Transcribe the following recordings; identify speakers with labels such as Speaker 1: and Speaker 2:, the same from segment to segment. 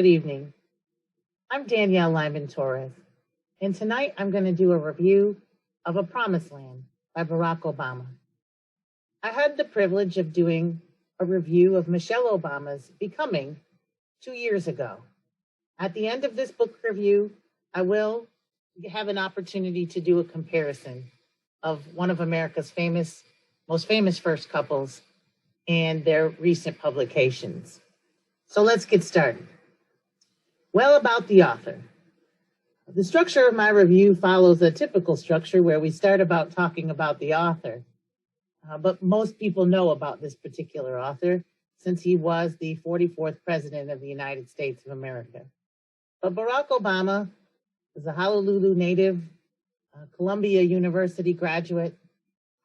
Speaker 1: Good evening. I'm Danielle Lyman Torres, and tonight I'm going to do a review of A Promised Land by Barack Obama. I had the privilege of doing a review of Michelle Obama's Becoming 2 years ago. At the end of this book review, I will have an opportunity to do a comparison of one of America's most famous first couples and their recent publications. So let's get started. Well, about the author. The structure of my review follows a typical structure where we start about talking about the author. But most people know about this particular author since he was the 44th president of the United States of America. But Barack Obama is a Honolulu native, Columbia University graduate,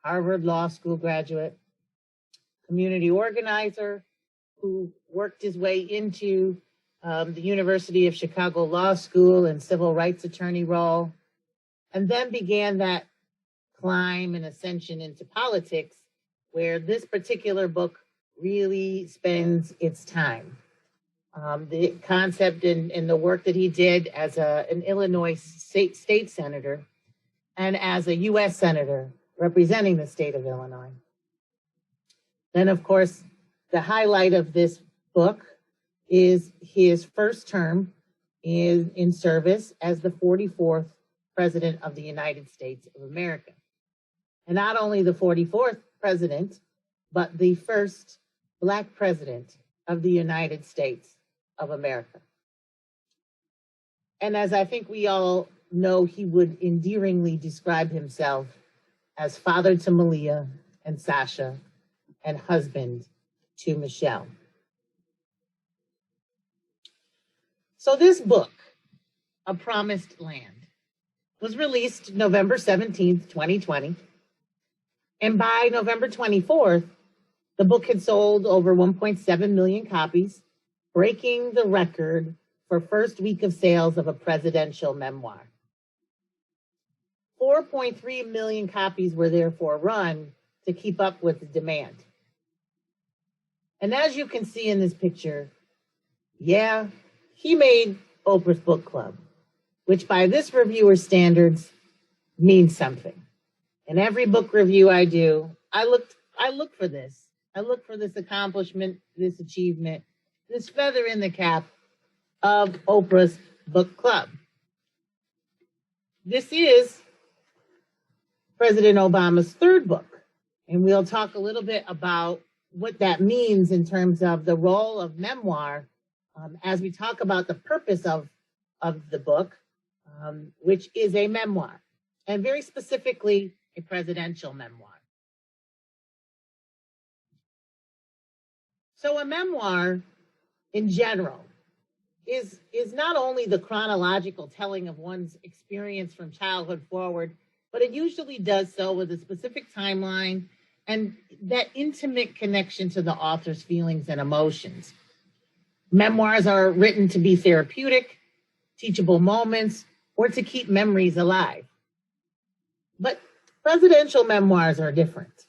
Speaker 1: Harvard Law School graduate, community organizer who worked his way into the University of Chicago Law School and civil rights attorney role, and then began that climb and ascension into politics, where this particular book really spends its time. The concept and the work that he did as an Illinois state senator and as a U.S. senator representing the state of Illinois. Then, of course, the highlight of this book is his first term in service as the 44th president of the United States of America. And not only the 44th president, but the first Black president of the United States of America. And as I think we all know, he would endearingly describe himself as father to Malia and Sasha and husband to Michelle. So this book, A Promised Land, was released November 17th, 2020. And by November 24th, the book had sold over 1.7 million copies, breaking the record for first week of sales of a presidential memoir. 4.3 million copies were therefore run to keep up with the demand. And as you can see in this picture, yeah, he made Oprah's book club, which by this reviewer's standards means something. In every book review I do, I look for this. I look for this accomplishment, this achievement, this feather in the cap of Oprah's book club. This is President Obama's third book, and we'll talk a little bit about what that means in terms of the role of memoir as we talk about the purpose of the book, which is a memoir, and very specifically a presidential memoir. So a memoir in general is not only the chronological telling of one's experience from childhood forward, but it usually does so with a specific timeline and that intimate connection to the author's feelings and emotions. Memoirs are written to be therapeutic, teachable moments, or to keep memories alive. But presidential memoirs are different.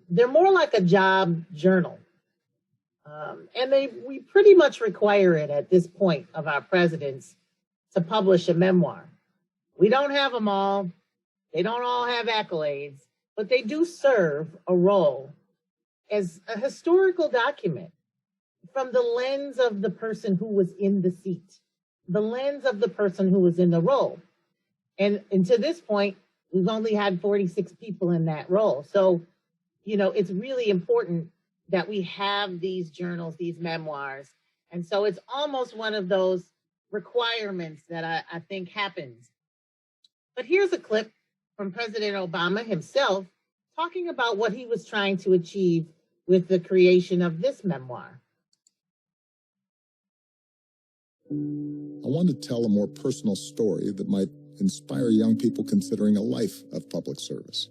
Speaker 1: They're more like a job journal. And we pretty much require it at this point of our presidents to publish a memoir. We don't have them all. They don't all have accolades, but they do serve a role as a historical document from the lens of the person who was in the seat, the lens of the person who was in the role. And to this point, we've only had 46 people in that role. So, it's really important that we have these journals, these memoirs. And so it's almost one of those requirements that I think happens. But here's a clip from President Obama himself talking about what he was trying to achieve with the creation of this memoir.
Speaker 2: I want to tell a more personal story that might inspire young people considering a life of public service.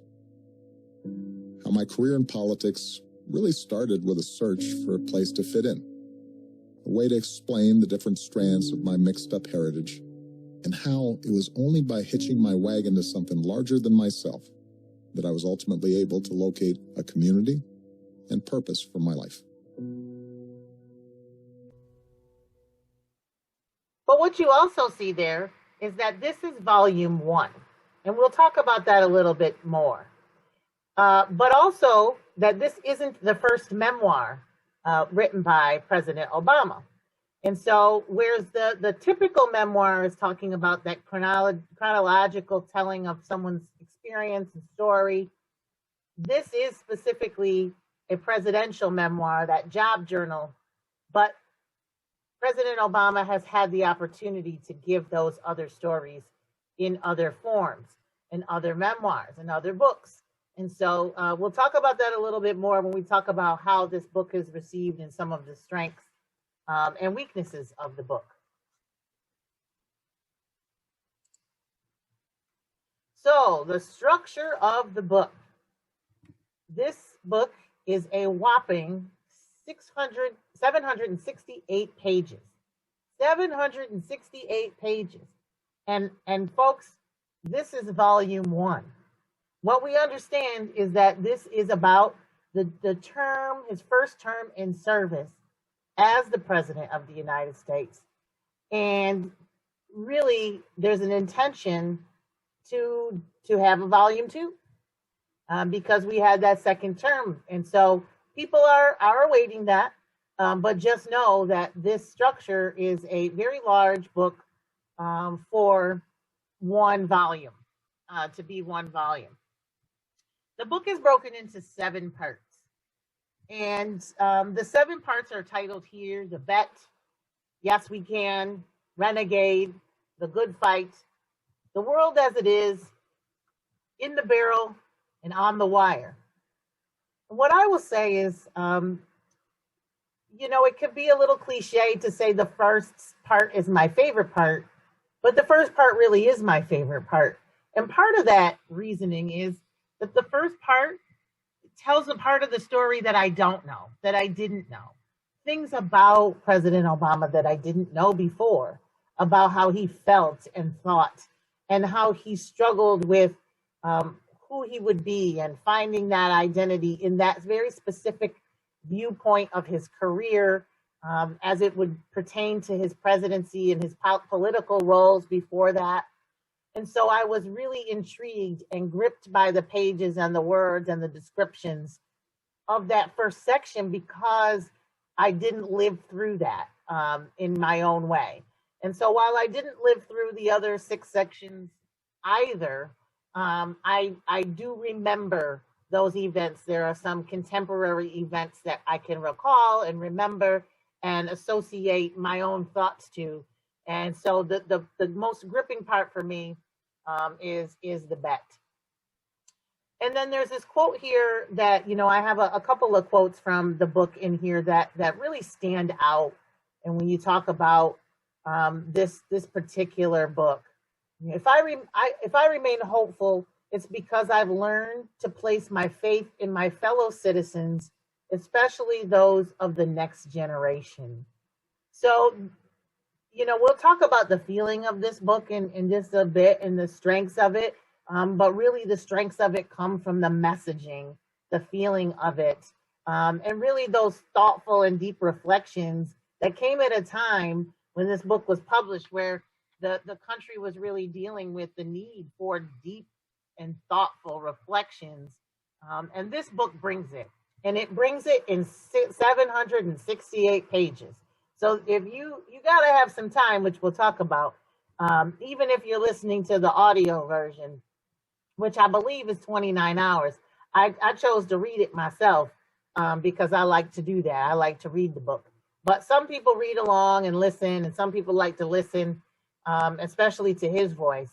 Speaker 2: How my career in politics really started with a search for a place to fit in, a way to explain the different strands of my mixed-up heritage, and how it was only by hitching my wagon to something larger than myself that I was ultimately able to locate a community and purpose for my life.
Speaker 1: But what you also see there is that this is volume 1. And we'll talk about that a little bit more. But also that this isn't the first memoir written by President Obama. And so whereas the typical memoir is talking about that chronological telling of someone's experience and story, this is specifically a presidential memoir, that job journal. But President Obama has had the opportunity to give those other stories in other forms, in other memoirs, in other books. And so we'll talk about that a little bit more when we talk about how this book is received and some of the strengths and weaknesses of the book. So the structure of the book. This book is a whopping 768 pages. 768 pages. And folks, this is volume 1. What we understand is that this is about the term, his first term in service as the President of the United States. And really, there's an intention to have a volume 2 because we had that second term. And so people are awaiting that, but just know that this structure is a very large book for one volume, to be one volume. The book is broken into 7 parts. And the 7 parts are titled here: The Bet, Yes We Can, Renegade, The Good Fight, The World as It Is, In the Barrel, and On the Wire. What I will say is, it could be a little cliche to say the first part is my favorite part, but the first part really is my favorite part. And part of that reasoning is that the first part tells a part of the story that I don't know, that I didn't know. Things about President Obama that I didn't know before, about how he felt and thought, and how he struggled with who he would be and finding that identity in that very specific viewpoint of his career as it would pertain to his presidency and his political roles before that. And so I was really intrigued and gripped by the pages and the words and the descriptions of that first section because I didn't live through that in my own way. And so while I didn't live through the other 6 sections either, I do remember those events. There are some contemporary events that I can recall and remember and associate my own thoughts to. And so the most gripping part for me is the bet. And then there's this quote here that, I have a couple of quotes from the book in here that really stand out. And when you talk about this particular book, if I remain hopeful, it's because I've learned to place my faith in my fellow citizens, especially those of the next generation. So, we'll talk about the feeling of this book in just a bit and the strengths of it. But really the strengths of it come from the messaging, the feeling of it, and really those thoughtful and deep reflections that came at a time when this book was published, where the country was really dealing with the need for deep and thoughtful reflections. And this book brings it, and it brings it in 768 pages. So if you got to have some time, which we'll talk about, even if you're listening to the audio version, which I believe is 29 hours. I chose to read it myself because I like to do that. I like to read the book. But some people read along and listen, and some people like to listen, especially to his voice.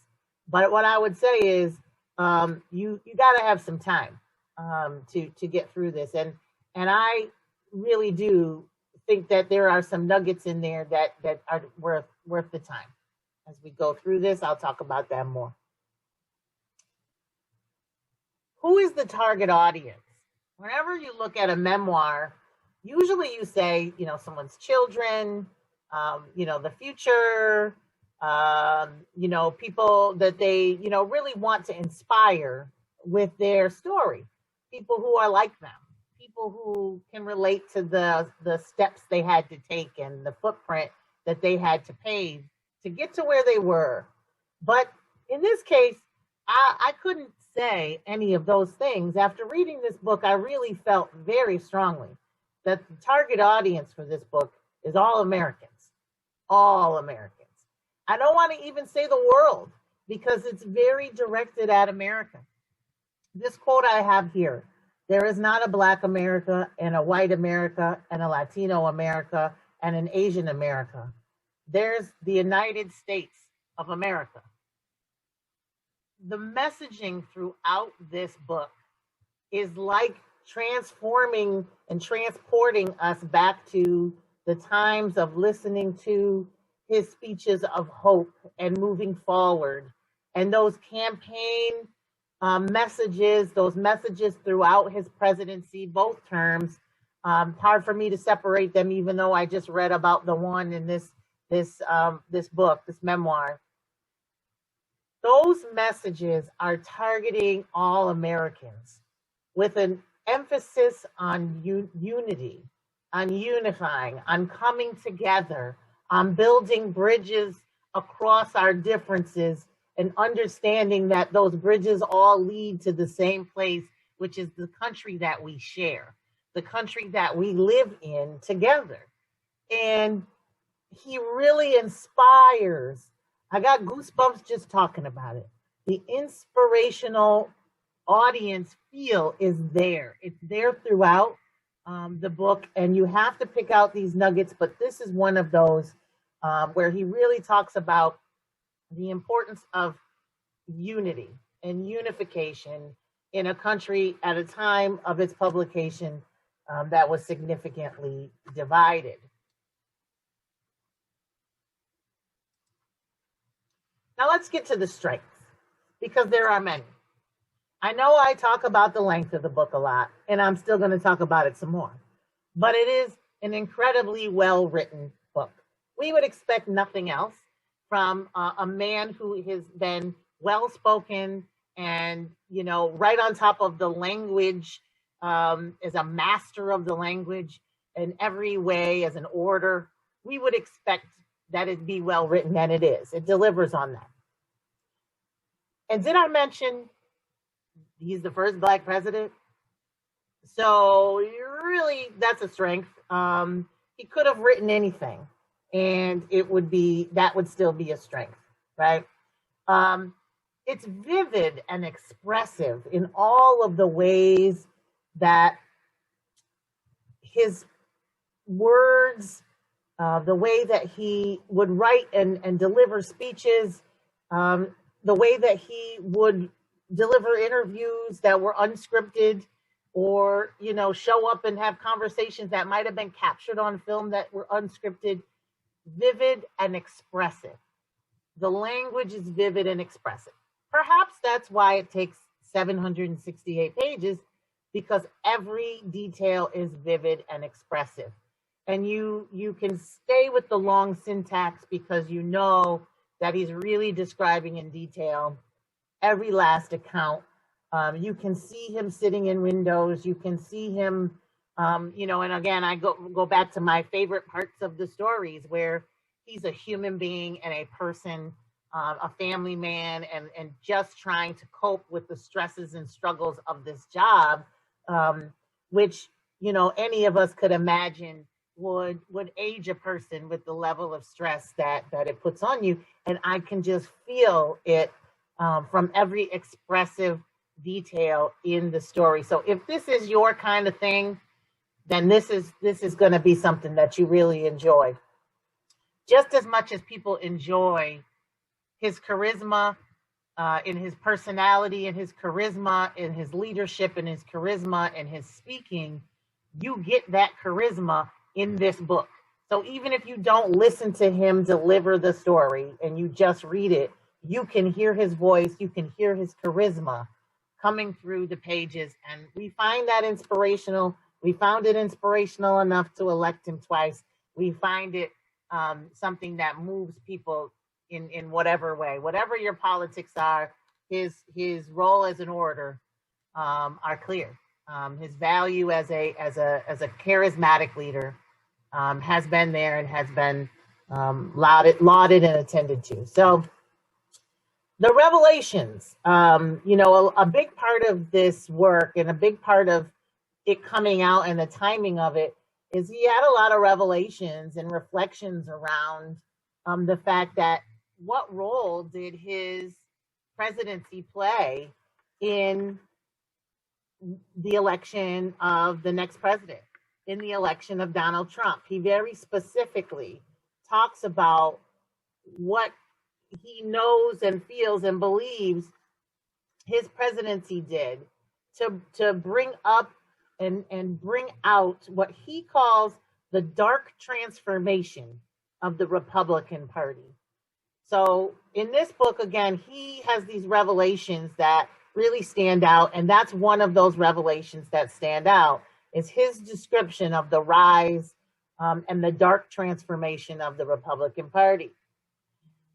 Speaker 1: But what I would say is you got to have some time to get through this. And I really do think that there are some nuggets in there that are worth the time. As we go through this, I'll talk about that more. Who is the target audience? Whenever you look at a memoir, usually you say, someone's children, the future, people that they, really want to inspire with their story, people who are like them, people who can relate to the steps they had to take and the footprint that they had to pave to get to where they were. But in this case, I couldn't say any of those things. After reading this book, I really felt very strongly that the target audience for this book is all Americans. All Americans. I don't want to even say the world because it's very directed at America. This quote I have here: there is not a Black America and a white America and a Latino America and an Asian America. There's the United States of America. The messaging throughout this book is like transforming and transporting us back to the times of listening to his speeches of hope and moving forward, and those campaign messages, those messages throughout his presidency, both terms. Hard for me to separate them, even though I just read about the one in this book, this memoir. Those messages are targeting all Americans with an emphasis on unity, on unifying, on coming together, on building bridges across our differences, and understanding that those bridges all lead to the same place, which is the country that we share, the country that we live in together. And he really inspires. I got goosebumps just talking about it. The inspirational audience feel is there. It's there throughout the book, and you have to pick out these nuggets, but this is one of those where he really talks about the importance of unity and unification in a country at a time of its publication that was significantly divided. Now let's get to the strengths, because there are many. I know I talk about the length of the book a lot, and I'm still going to talk about it some more, but it is an incredibly well-written book. We would expect nothing else from a man who has been well-spoken and, you know, right on top of the language, is a master of the language in every way, as an orator. We would expect that it be well-written, and it is. It delivers on that. And did I mention he's the first Black president? So really, that's a strength. He could have written anything, and that would still be a strength, right? It's vivid and expressive in all of the ways that his words, the way that he would write and deliver speeches, the way that he would deliver interviews that were unscripted, or, you know, show up and have conversations that might have been captured on film that were unscripted. Vivid and expressive. The language is vivid and expressive. Perhaps that's why it takes 768 pages, because every detail is vivid and expressive. And you can stay with the long syntax because you know that he's really describing in detail every last account. You can see him sitting in windows. You can see him, you know, and again, I go back to my favorite parts of the stories where he's a human being and a person, a family man, and just trying to cope with the stresses and struggles of this job, which, you know, any of us could imagine would age a person with the level of stress that it puts on you. And I can just feel it from every expressive detail in the story. So if this is your kind of thing, then this is going to be something that you really enjoy. Just as much as people enjoy his charisma, in his personality, and his charisma, in his leadership, and his charisma, and his speaking, you get that charisma in this book. So even if you don't listen to him deliver the story and you just read it, you can hear his voice, you can hear his charisma coming through the pages. And we find that inspirational. We found it inspirational enough to elect him twice. We find it something that moves people in whatever way, whatever your politics are. His role as an orator are clear. His value as a charismatic leader has been there and has been lauded and attended to. So the revelations, a big part of this work and a big part of it coming out and the timing of it is he had a lot of revelations and reflections around the fact that what role did his presidency play in the election of the next president, in the election of Donald Trump. He very specifically talks about what he knows and feels and believes his presidency did to bring up and bring out what he calls the dark transformation of the Republican Party. So in this book, again, he has these revelations that really stand out, and that's one of those revelations that stand out, is his description of the rise and the dark transformation of the Republican Party.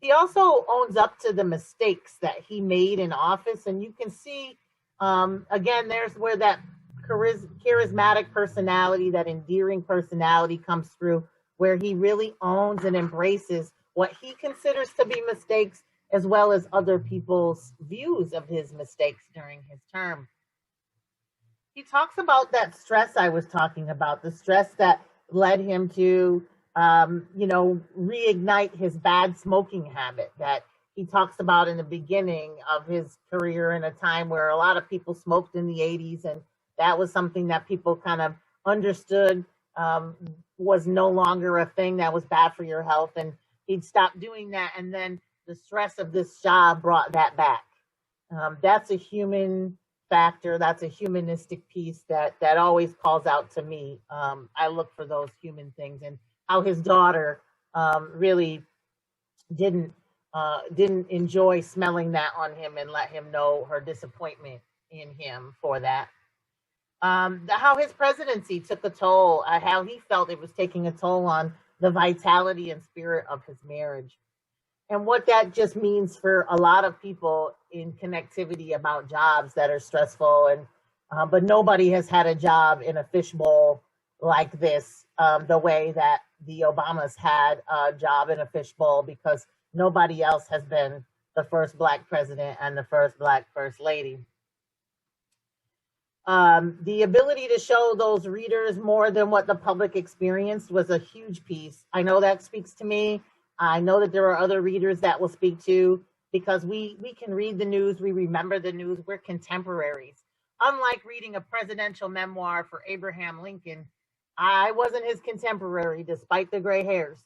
Speaker 1: He also owns up to the mistakes that he made in office, and you can see, again, there's where that charismatic personality, that endearing personality comes through, where he really owns and embraces what he considers to be mistakes, as well as other people's views of his mistakes during his term. He talks about that stress I was talking about, the stress that led him to, reignite his bad smoking habit that he talks about in the beginning of his career, in a time where a lot of people smoked in the 80s, and that was something that people kind of understood was no longer a thing that was bad for your health, and he'd stopped doing that, and then the stress of this job brought that back. That's a human factor. That's a humanistic piece that always calls out to me. I look for those human things, and how his daughter really didn't enjoy smelling that on him and let him know her disappointment in him for that. How his presidency took a toll, how he felt it was taking a toll on the vitality and spirit of his marriage, and what that just means for a lot of people in connectivity about jobs that are stressful, and but nobody has had a job in a fishbowl like this, the way that the Obamas had a job in a fishbowl, because nobody else has been the first Black president and the first Black first lady. The ability to show those readers more than what the public experienced was a huge piece. I know that speaks to me. I know that there are other readers that will speak to, because we can read the news, we remember the news, we're contemporaries. Unlike reading a presidential memoir for Abraham Lincoln, I wasn't his contemporary despite the gray hairs.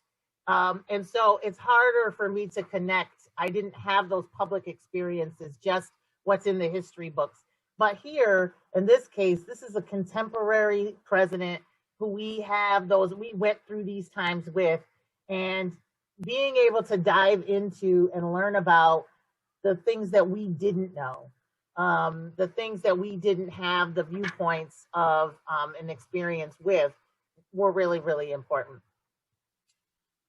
Speaker 1: And so it's harder for me to connect. I didn't have those public experiences, just what's in the history books. But here, in this case, this is a contemporary president who we went through these times with, and being able to dive into and learn about the things that we didn't know, the things that we didn't have the viewpoints of and experience with, were really, really important.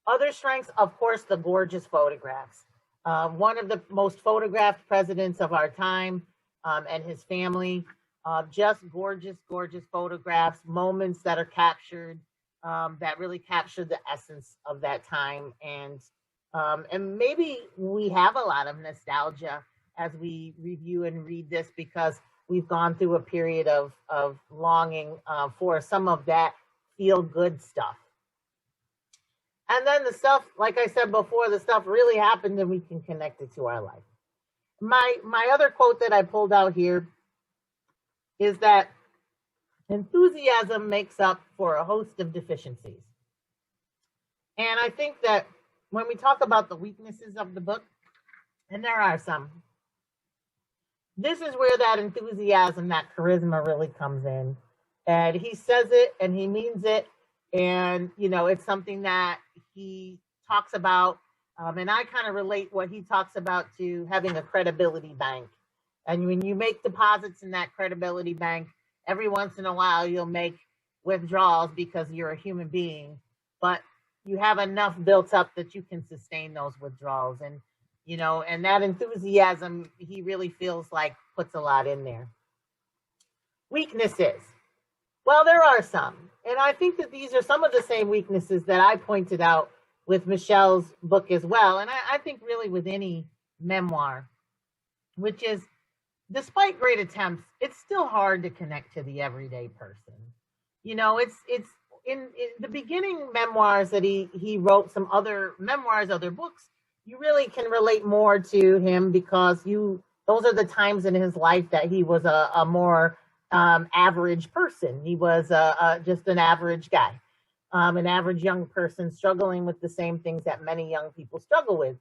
Speaker 1: Other strengths, of course, the gorgeous photographs. One of the most photographed presidents of our time, and his family, just gorgeous, gorgeous photographs, moments that are captured, that really captured the essence of that time. And maybe we have a lot of nostalgia as we review and read this, because we've gone through a period of longing for some of that feel-good stuff. And then the stuff, like I said before, the stuff really happened and we can connect it to our life. My other quote that I pulled out here is that enthusiasm makes up for a host of deficiencies. And I think that when we talk about the weaknesses of the book, and there are some, this is where that enthusiasm, that charisma really comes in. And he says it and he means it. And, it's something that he talks about. And I kind of relate what he talks about to having a credibility bank. And when you make deposits in that credibility bank, every once in a while you'll make withdrawals because you're a human being, but you have enough built up that you can sustain those withdrawals. And, and that enthusiasm, he really feels like puts a lot in there. Weaknesses. Well, there are some. And I think that these are some of the same weaknesses that I pointed out with Michelle's book as well. And I think really with any memoir, which is, despite great attempts, it's still hard to connect to the everyday person. You know, it's in the beginning memoirs that he wrote, some other memoirs, other books, you really can relate more to him because those are the times in his life that he was a more average person. He was just an average guy, an average young person struggling with the same things that many young people struggle with.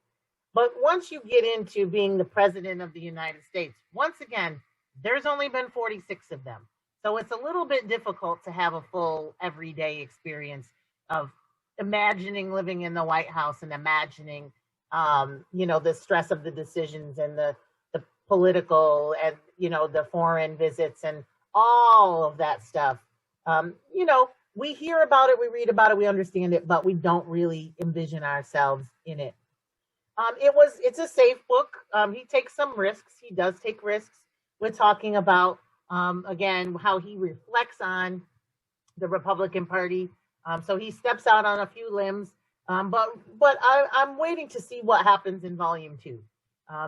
Speaker 1: But once you get into being the president of the United States, once again, there's only been 46 of them. So it's a little bit difficult to have a full everyday experience of imagining living in the White House and imagining, the stress of the decisions and the political and, the foreign visits and all of that stuff. We hear about it, we read about it, we understand it, but we don't really envision ourselves in it. It's a safe book. He takes some risks. He does take risks. We're talking about, again, how he reflects on the Republican Party. So he steps out on a few limbs. But I'm waiting to see what happens in volume 2.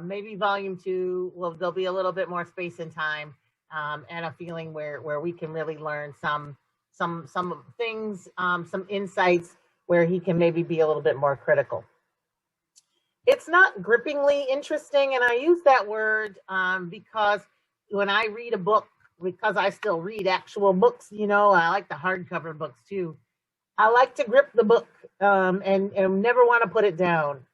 Speaker 1: Maybe volume 2, there'll be a little bit more space and time, and a feeling where we can really learn some things, some insights where he can maybe be a little bit more critical. It's not grippingly interesting, and I use that word because when I read a book, because I still read actual books, I like the hardcover books too. I like to grip the book and never want to put it down.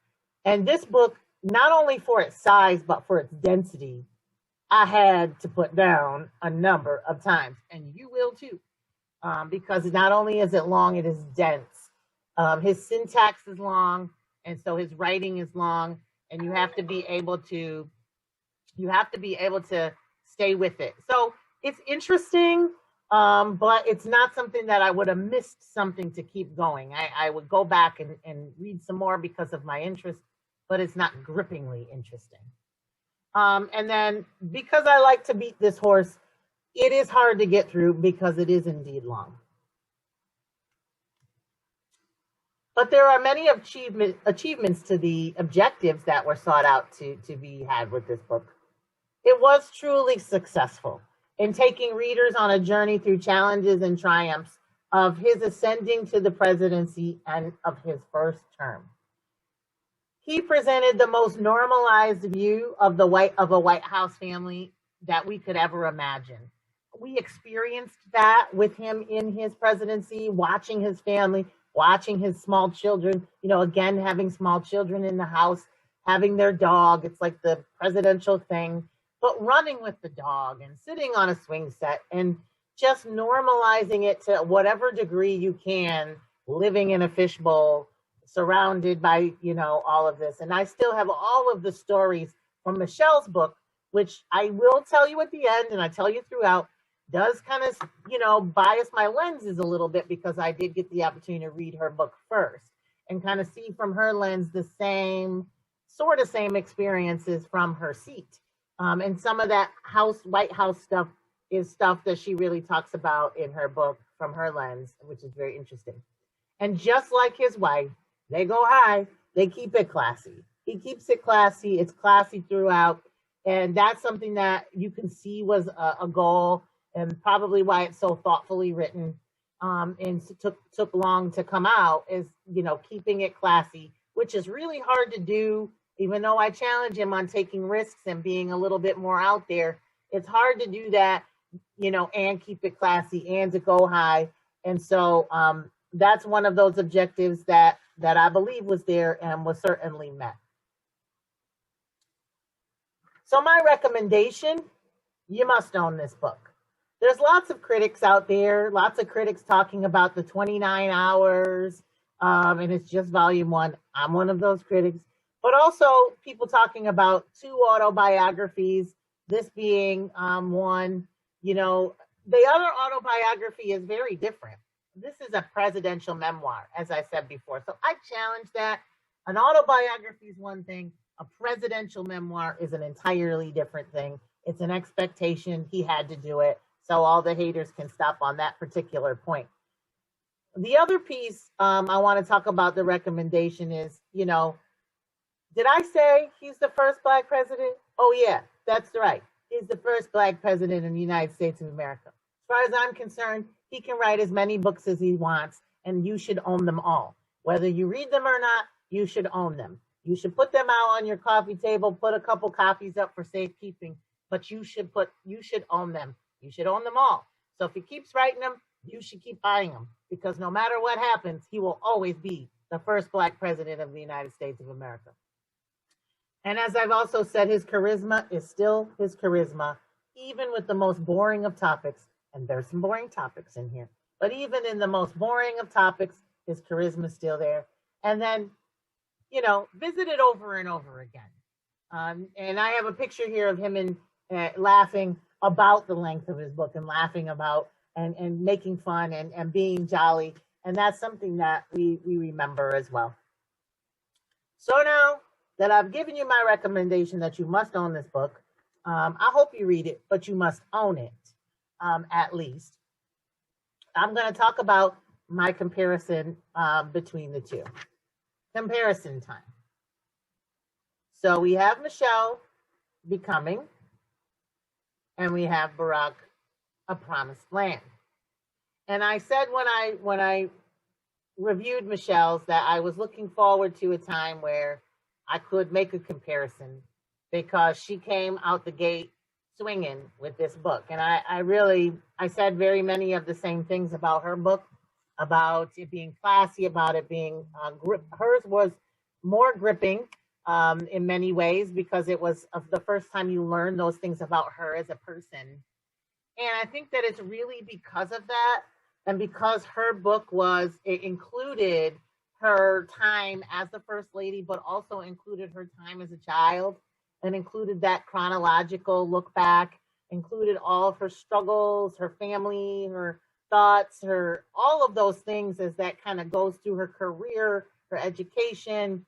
Speaker 1: And this book, not only for its size, but for its density, I had to put down a number of times, and you will too, because not only is it long, it is dense. His syntax is long. And so his writing is long, and you have to be able to stay with it. So it's interesting, but it's not something that I would have missed something to keep going. I would go back and read some more because of my interest, but it's not grippingly interesting. And then because I like to beat this horse, it is hard to get through because it is indeed long. But there are many achievements to the objectives that were sought out to be had with this book. It was truly successful in taking readers on a journey through challenges and triumphs of his ascending to the presidency and of his first term. He presented the most normalized view of a White House family that we could ever imagine. We experienced that with him in his presidency, watching his family, watching his small children, again, having small children in the house, having their dog. It's like the presidential thing, but running with the dog and sitting on a swing set and just normalizing it to whatever degree you can, living in a fishbowl, surrounded by, all of this. And I still have all of the stories from Michelle's book, which I will tell you at the end, and I tell you throughout, does kind of, bias my lenses a little bit because I did get the opportunity to read her book first and kind of see from her lens the same experiences from her seat. And some of that White House stuff is stuff that she really talks about in her book from her lens, which is very interesting. And just like his wife, they go high, they keep it classy. He keeps it classy. It's classy throughout. And that's something that you can see was a goal, and probably why it's so thoughtfully written, and took long to come out, is, keeping it classy, which is really hard to do. Even though I challenge him on taking risks and being a little bit more out there, it's hard to do that, and keep it classy and to go high. And so that's one of those objectives that I believe was there and was certainly met. So my recommendation, you must own this book. There's lots of critics out there, lots of critics talking about the 29 hours, and it's just volume 1. I'm one of those critics. But also people talking about 2 autobiographies, this being one. The other autobiography is very different. This is a presidential memoir, as I said before. So I challenge that. An autobiography is one thing. A presidential memoir is an entirely different thing. It's an expectation. He had to do it. So all the haters can stop on that particular point. The other piece I want to talk about the recommendation is, did I say he's the first black president? Oh, yeah, that's right. He's the first black president in the United States of America. As far as I'm concerned, he can write as many books as he wants, and you should own them all. Whether you read them or not, you should own them. You should put them out on your coffee table, put a couple copies up for safekeeping, but you should own them. You should own them all. So if he keeps writing them, you should keep buying them, because no matter what happens, he will always be the first black president of the United States of America. And as I've also said, his charisma is still his charisma, even with the most boring of topics. And there's some boring topics in here, but even in the most boring of topics, his charisma is still there. And then, visit it over and over again. And I have a picture here of him laughing about the length of his book, and laughing about and making fun and being jolly. And that's something that we remember as well. So now that I've given you my recommendation that you must own this book, I hope you read it, but you must own it, at least. I'm going to talk about my comparison between the two. Comparison time. So we have Michelle, Becoming, and we have Barack, A Promised Land. And I said when I reviewed Michelle's that I was looking forward to a time where I could make a comparison, because she came out the gate swinging with this book. And I said very many of the same things about her book, about it being classy, about it being hers was more gripping in many ways, because it was the first time you learned those things about her as a person. And I think that it's really because of that, and because her book it included her time as the first lady, but also included her time as a child, and included that chronological look back, included all of her struggles, her family, her thoughts, all of those things, as that kind of goes through her career, her education,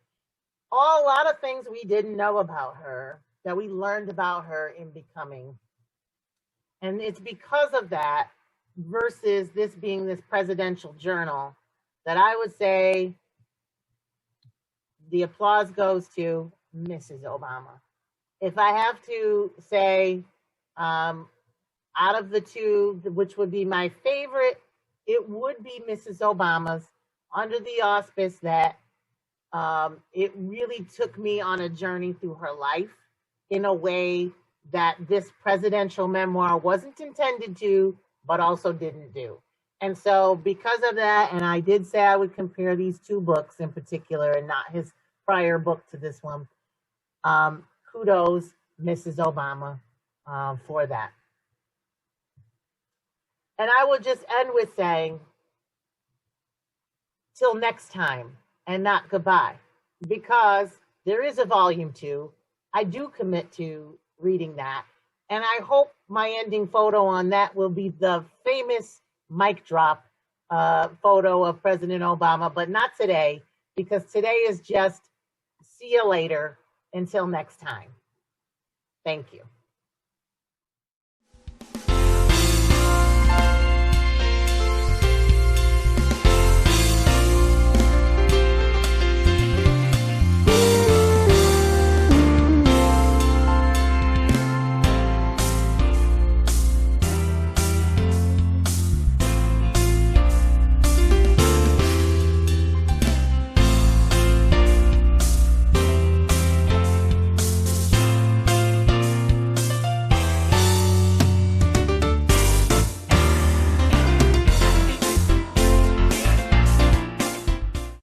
Speaker 1: a lot of things we didn't know about her that we learned about her in Becoming. And it's because of that, versus this being this presidential journal, that I would say the applause goes to Mrs. Obama. If I have to say, out of the two, which would be my favorite, it would be Mrs. Obama's, under the auspice that it really took me on a journey through her life in a way that this presidential memoir wasn't intended to, but also didn't do. And so because of that, and I did say I would compare these two books in particular, and not his prior book to this one, kudos, Mrs. Obama, for that. And I will just end with saying, till next time, and not goodbye, because there is a volume 2. I do commit to reading that. And I hope my ending photo on that will be the famous mic drop photo of President Obama, but not today, because today is just see you later until next time. Thank you.